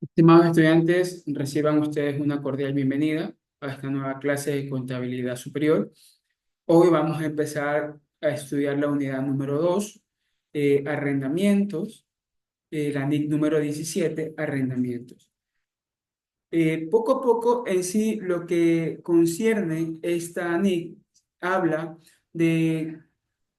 Estimados estudiantes, reciban ustedes una cordial bienvenida a esta nueva clase de contabilidad superior. Hoy vamos a empezar a estudiar la unidad número 2, arrendamientos, la NIC número 17, arrendamientos. Poco a poco en sí lo que concierne esta NIC habla de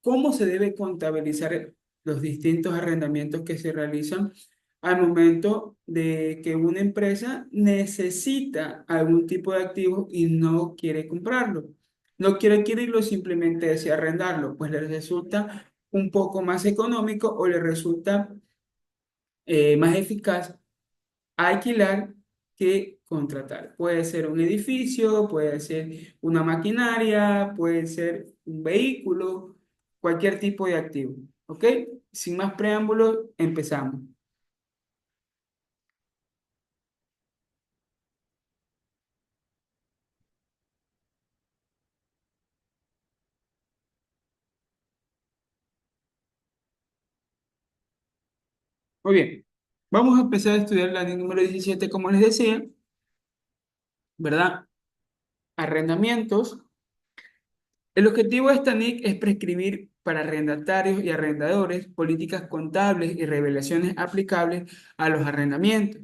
cómo se debe contabilizar los distintos arrendamientos que se realizan al momento de que una empresa necesita algún tipo de activo y no quiere comprarlo. No quiere adquirirlo, simplemente desea arrendarlo, pues le resulta un poco más económico o le resulta más eficaz alquilar que contratar. Puede ser un edificio, puede ser una maquinaria, puede ser un vehículo, cualquier tipo de activo. ¿Ok? Sin más preámbulos, empezamos. Muy bien. Vamos a empezar a estudiar la ley número 17, como les decía, ¿verdad? Arrendamientos. El objetivo de esta NIC es prescribir para arrendatarios y arrendadores políticas contables y revelaciones aplicables a los arrendamientos.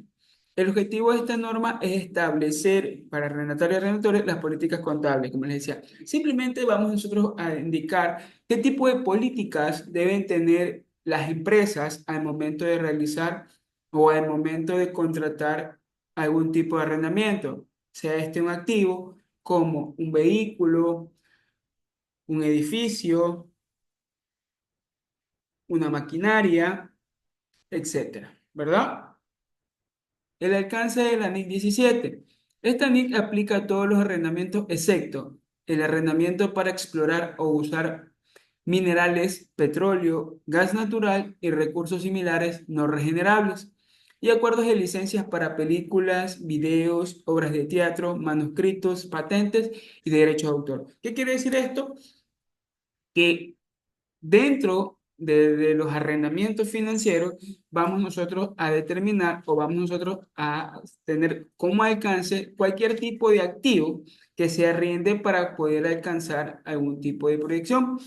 El objetivo de esta norma es establecer para arrendatarios y arrendadores las políticas contables, como les decía. Simplemente vamos nosotros a indicar qué tipo de políticas deben tener las empresas al momento de realizar o al momento de contratar algún tipo de arrendamiento, sea este un activo como un vehículo, un edificio, una maquinaria, etcétera, ¿verdad? El alcance de la NIC 17. Esta NIC aplica a todos los arrendamientos excepto el arrendamiento para explorar o usar minerales, petróleo, gas natural y recursos similares no regenerables, y acuerdos de licencias para películas, videos, obras de teatro, manuscritos, patentes y derechos de autor. ¿Qué quiere decir esto? Que dentro de los arrendamientos financieros, vamos nosotros a determinar o vamos nosotros a tener como alcance cualquier tipo de activo que se arriende para poder alcanzar algún tipo de proyección.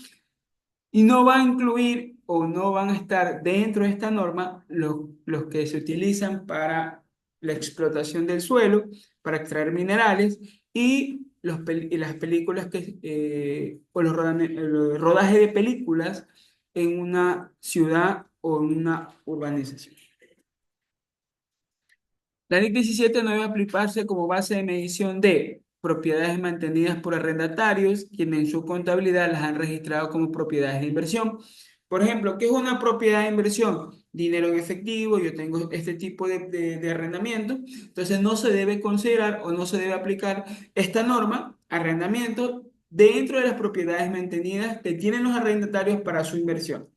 Y no va a incluir o no van a estar dentro de esta norma los que se utilizan para la explotación del suelo, para extraer minerales y las películas o el rodaje de películas en una ciudad o en una urbanización. La Ley 17 no debe aplicarse como base de medición de propiedades mantenidas por arrendatarios, quienes en su contabilidad las han registrado como propiedades de inversión. Por ejemplo, ¿qué es una propiedad de inversión? Dinero en efectivo, yo tengo este tipo de arrendamiento, entonces no se debe considerar o no se debe aplicar esta norma, arrendamiento, dentro de las propiedades mantenidas que tienen los arrendatarios para su inversión.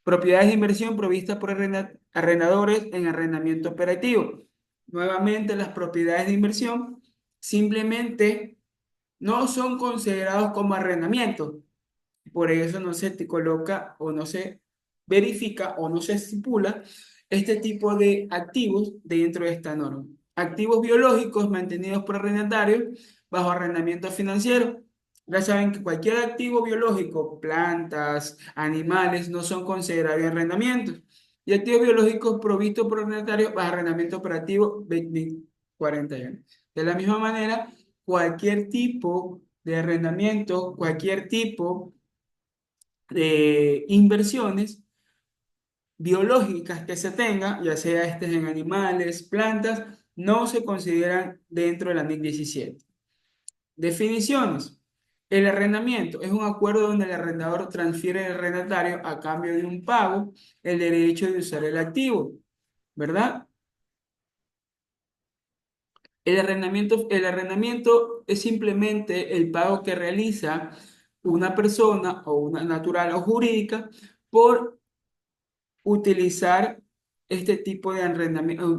Propiedades de inversión provistas por arrendadores en arrendamiento operativo. Nuevamente, las propiedades de inversión simplemente no son considerados como arrendamiento. Por eso no se te coloca o no se verifica o no se estipula este tipo de activos dentro de esta norma. Activos biológicos mantenidos por arrendatarios bajo arrendamiento financiero. Ya saben que cualquier activo biológico, plantas, animales, no son considerados arrendamientos. Y activos biológicos provistos por arrendatarios bajo arrendamiento operativo 2041. De la misma manera, cualquier tipo de arrendamiento, cualquier tipo de inversiones biológicas que se tenga, ya sea estés en animales, plantas, no se consideran dentro de la NIC 17. Definiciones. El arrendamiento es un acuerdo donde el arrendador transfiere al arrendatario a cambio de un pago el derecho de usar el activo, ¿verdad? El arrendamiento es simplemente el pago que realiza una persona o una natural o jurídica por utilizar este tipo de arrendamiento,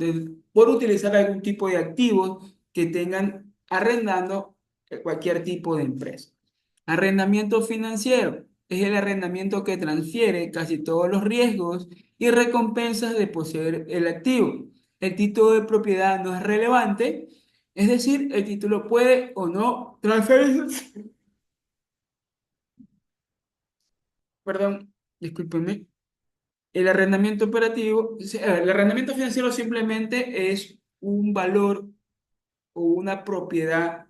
por utilizar algún tipo de activos que tengan arrendando cualquier tipo de empresa. Arrendamiento financiero es el arrendamiento que transfiere casi todos los riesgos y recompensas de poseer el activo. el título de propiedad no es relevante, es decir, el título puede o no transferirse, perdón, discúlpenme, el arrendamiento operativo, el arrendamiento financiero simplemente es un valor o una propiedad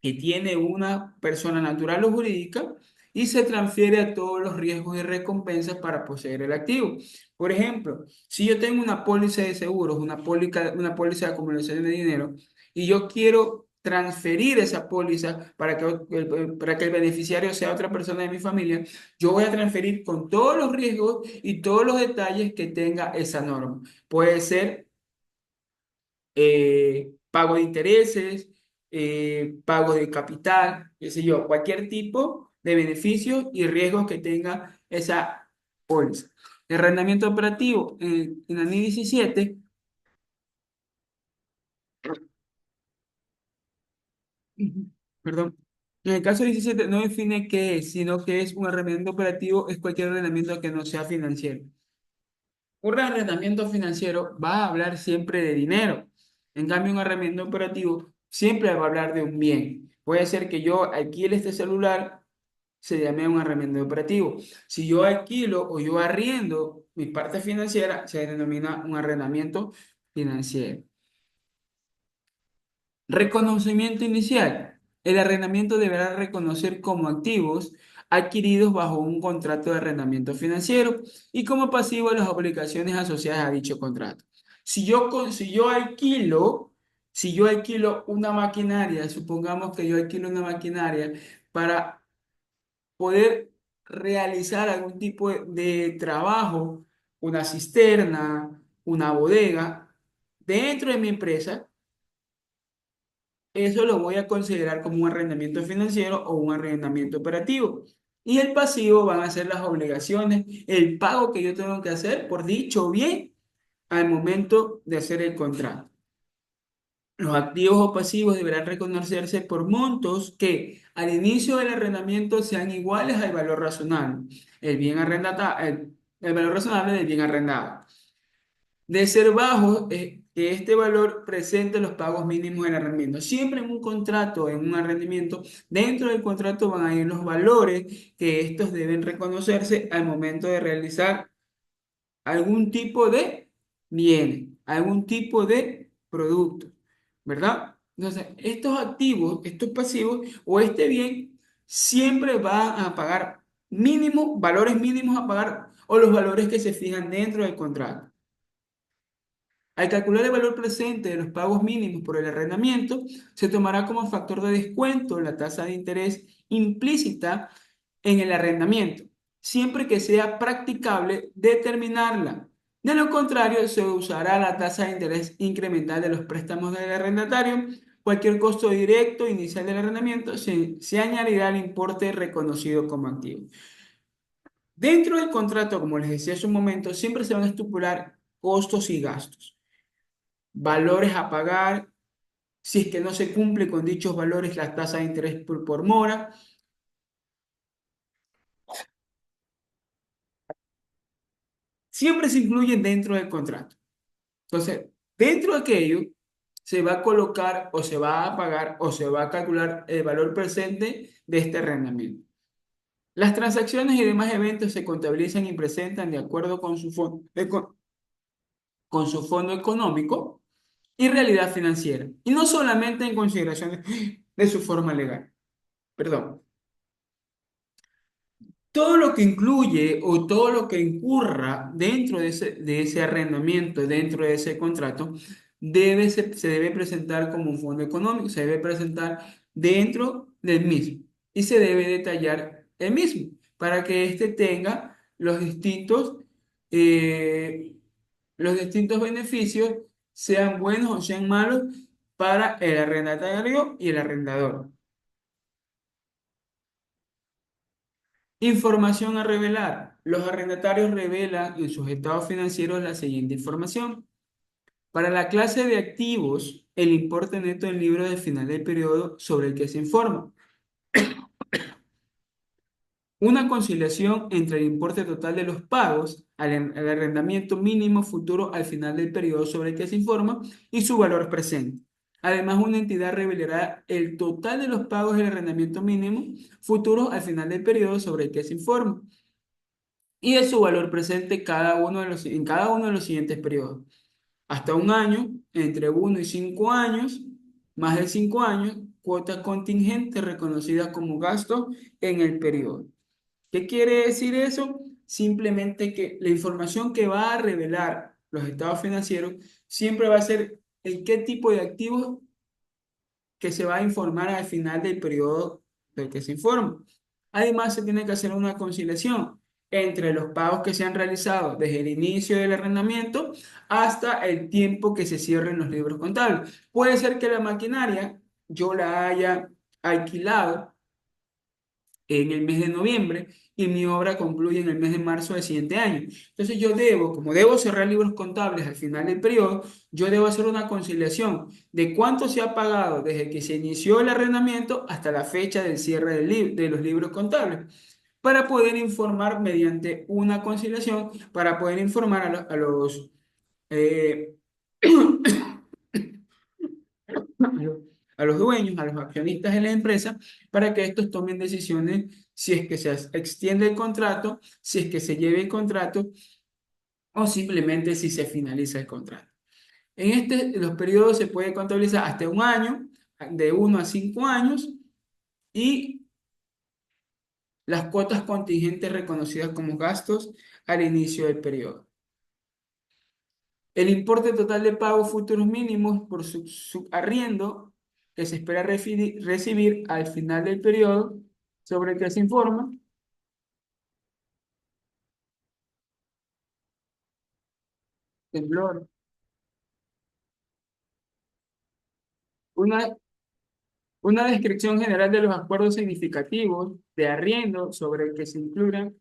que tiene una persona natural o jurídica y se transfiere a todos los riesgos y recompensas para poseer el activo. Por ejemplo, si yo tengo una póliza de seguros, una póliza de acumulación de dinero, y yo quiero transferir esa póliza para que el beneficiario sea otra persona de mi familia, yo voy a transferir con todos los riesgos y todos los detalles que tenga esa norma. Puede ser pago de intereses, pago de capital, qué sé yo, cualquier tipo de beneficios y riesgos que tenga esa póliza. El arrendamiento operativo en la NI 17, ujú, perdón, en el caso 17 no define qué es, sino que es un arrendamiento operativo, es cualquier arrendamiento que no sea financiero. Un arrendamiento financiero va a hablar siempre de dinero. En cambio, un arrendamiento operativo siempre va a hablar de un bien. Puede ser que yo alquile este celular, se llame un arrendamiento operativo. Si yo alquilo o yo arriendo mi parte financiera, se denomina un arrendamiento financiero. Reconocimiento inicial. El arrendamiento deberá reconocer como activos adquiridos bajo un contrato de arrendamiento financiero y como pasivo las obligaciones asociadas a dicho contrato. Si yo alquilo una maquinaria, supongamos que yo alquilo una maquinaria para poder realizar algún tipo de trabajo, una cisterna, una bodega, dentro de mi empresa, eso lo voy a considerar como un arrendamiento financiero o un arrendamiento operativo. Y el pasivo van a ser las obligaciones, el pago que yo tengo que hacer por dicho bien al momento de hacer el contrato. Los activos o pasivos deberán reconocerse por montos que al inicio del arrendamiento sean iguales al valor razonable, el valor razonable del bien arrendado. De ser bajo, que este valor presente los pagos mínimos del arrendamiento. Siempre en un contrato, en un arrendamiento, dentro del contrato van a ir los valores que estos deben reconocerse al momento de realizar algún tipo de bien, algún tipo de producto, ¿verdad? Entonces, estos activos, estos pasivos o este bien siempre va a pagar mínimo, valores mínimos a pagar o los valores que se fijan dentro del contrato. Al calcular el valor presente de los pagos mínimos por el arrendamiento, se tomará como factor de descuento la tasa de interés implícita en el arrendamiento, siempre que sea practicable determinarla. De lo contrario, se usará la tasa de interés incremental de los préstamos del arrendatario. Cualquier costo directo inicial del arrendamiento se añadirá al importe reconocido como activo. Dentro del contrato, como les decía hace un momento, siempre se van a estipular costos y gastos, valores a pagar, si es que no se cumple con dichos valores, la tasa de interés por mora, siempre se incluyen dentro del contrato. Entonces, dentro de aquello, se va a colocar o se va a pagar o se va a calcular el valor presente de este arrendamiento. Las transacciones y demás eventos se contabilizan y presentan de acuerdo con su fondo económico y realidad financiera, y no solamente en consideración de su forma legal. Perdón. Todo lo que incluye o todo lo que incurra dentro de ese arrendamiento, dentro de ese contrato, se debe presentar como un fondo económico, se debe presentar dentro del mismo y se debe detallar el mismo para que éste tenga eh, los distintos beneficios, sean buenos o sean malos, para el arrendatario y el arrendador. Información a revelar. Los arrendatarios revelan en sus estados financieros la siguiente información. Para la clase de activos, el importe neto del libro de final del periodo sobre el que se informa. una conciliación entre el importe total de los pagos al arrendamiento mínimo futuro al final del periodo sobre el que se informa y su valor presente. Además, una entidad revelará el total de los pagos del arrendamiento mínimo futuro al final del periodo sobre el que se informa y de su valor presente en cada uno de los siguientes periodos. Hasta un año, entre 1 y 5 años, más de 5 años, cuota contingente reconocida como gasto en el periodo. ¿Qué quiere decir eso? Simplemente que la información que va a revelar los estados financieros siempre va a ser el qué tipo de activos que se va a informar al final del periodo del que se informa. Además, se tiene que hacer una conciliación entre los pagos que se han realizado desde el inicio del arrendamiento hasta el tiempo que se cierren los libros contables. Puede ser que la maquinaria yo la haya alquilado en el mes de noviembre y mi obra concluye en el mes de marzo del siguiente año. Entonces yo debo, como debo cerrar libros contables al final del periodo, yo debo hacer una conciliación de cuánto se ha pagado desde que se inició el arrendamiento hasta la fecha del cierre de los libros contables, para poder informar mediante una conciliación, para poder informar eh, a los dueños, a los accionistas de la empresa, para que estos tomen decisiones si es que se extiende el contrato, si es que se lleve el contrato o simplemente si se finaliza el contrato. Los periodos se puede contabilizar hasta un año, de 1 a 5 años, y las cuotas contingentes reconocidas como gastos al inicio del periodo. El importe total de pagos futuros mínimos por su arriendo que se espera recibir al final del periodo sobre el que se informa. Temblor. Una, una descripción general de los acuerdos significativos de arriendo sobre el que se incluyan,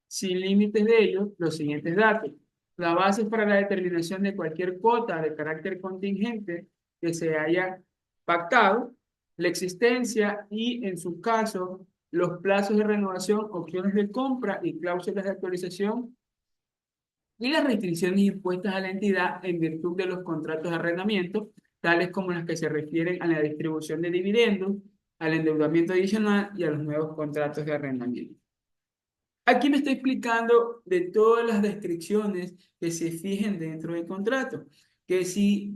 sin límites de ellos, los siguientes datos. La base para la determinación de cualquier cuota de carácter contingente que se haya pactado, la existencia y, en su caso, los plazos de renovación, opciones de compra y cláusulas de actualización y las restricciones impuestas a la entidad en virtud de los contratos de arrendamiento, tales como las que se refieren a la distribución de dividendos, al endeudamiento adicional y a los nuevos contratos de arrendamiento. Aquí me estoy explicando de todas las descripciones que se fijen dentro del contrato, que si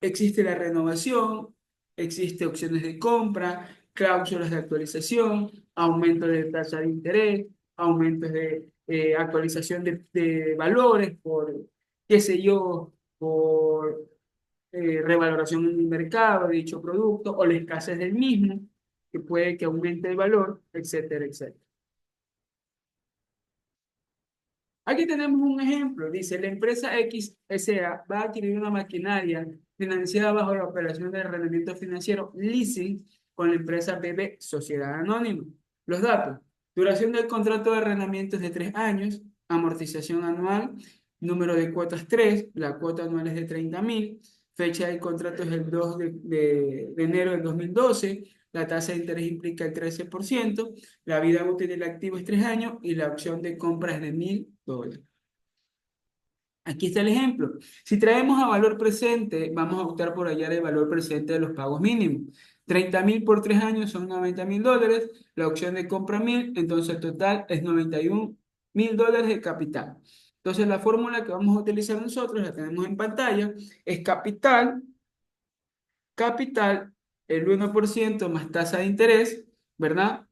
existe la renovación, existe opciones de compra, cláusulas de actualización, aumento de tasa de interés, aumentos de actualización de valores por, qué sé yo, por revaloración en el mercado de dicho producto o la escasez del mismo, que puede que aumente el valor, etcétera, etcétera. Aquí tenemos un ejemplo. Dice, la empresa X S.A. va a adquirir una maquinaria financiada bajo la operación de arrendamiento financiero leasing con la empresa BB Sociedad Anónima. Los datos. Duración del contrato de arrendamiento es de 3 años. Amortización anual. Número de cuotas 3. La cuota anual es de 30.000. Fecha del contrato es el 2 de enero del 2012. La tasa de interés implica el 13%. La vida útil del activo es 3 años y la opción de compra es de $1.000. Aquí está el ejemplo. Si traemos a valor presente, vamos a optar por hallar el valor presente de los pagos mínimos. 30.000 por 3 años son $90.000. La opción de compra 1.000, entonces el total es $91.000 de capital. Entonces la fórmula que vamos a utilizar nosotros, la tenemos en pantalla, es capital, el 1% más tasa de interés, ¿verdad?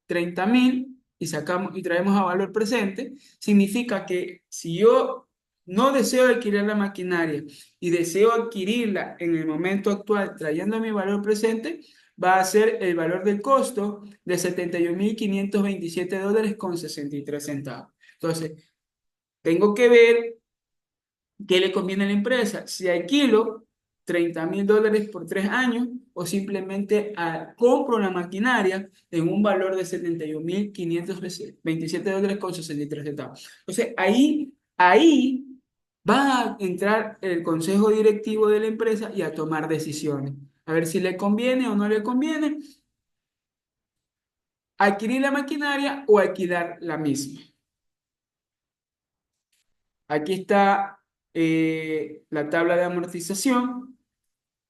30.000 y sacamos y traemos a valor presente, significa que si yo no deseo adquirir la maquinaria y deseo adquirirla en el momento actual trayendo mi valor presente, va a ser el valor del costo de $71.527.63. Entonces, tengo que ver ¿qué le conviene a la empresa? Si alquilo $30.000 por 3 años o simplemente compro la maquinaria en un valor de $71.527.63. Entonces, ahí va a entrar el consejo directivo de la empresa y a tomar decisiones. A ver si le conviene o no le conviene. adquirir la maquinaria o alquilar la misma. Aquí está la tabla de amortización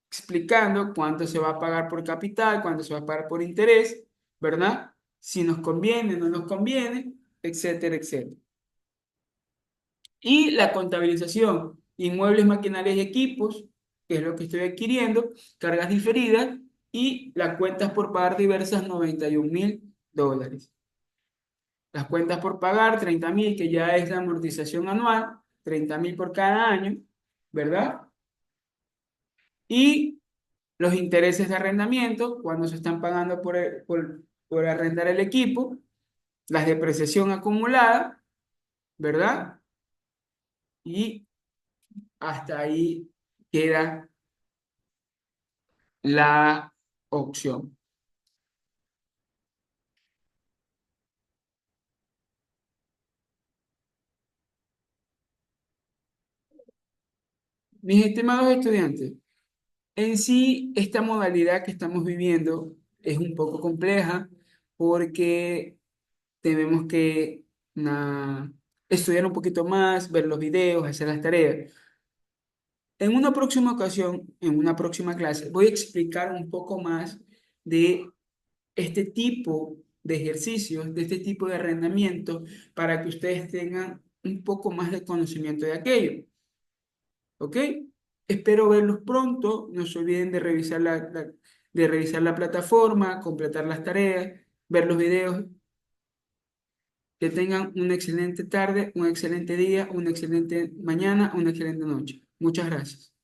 explicando cuánto se va a pagar por capital, cuánto se va a pagar por interés, ¿verdad? Si nos conviene, no nos conviene, etcétera, etcétera. Y la contabilización, inmuebles, maquinarias y equipos, que es lo que estoy adquiriendo, cargas diferidas y las cuentas por pagar diversas, $91.000. Las cuentas por pagar, 30.000, que ya es la amortización anual, 30.000 por cada año, ¿verdad? Y los intereses de arrendamiento, cuando se están pagando por arrendar el equipo, las depreciación acumulada, ¿verdad? Y hasta ahí queda la opción. Mis estimados estudiantes, en sí esta modalidad que estamos viviendo es un poco compleja porque tenemos que estudiar un poquito más, ver los videos, hacer las tareas. En una próxima ocasión, en una próxima clase, voy a explicar un poco más de este tipo de ejercicios, de este tipo de arrendamiento, para que ustedes tengan un poco más de conocimiento de aquello. ¿Ok? Espero verlos pronto. No se olviden de revisar de revisar la plataforma, completar las tareas, ver los videos. Que tengan una excelente tarde, un excelente día, una excelente mañana, una excelente noche. Muchas gracias.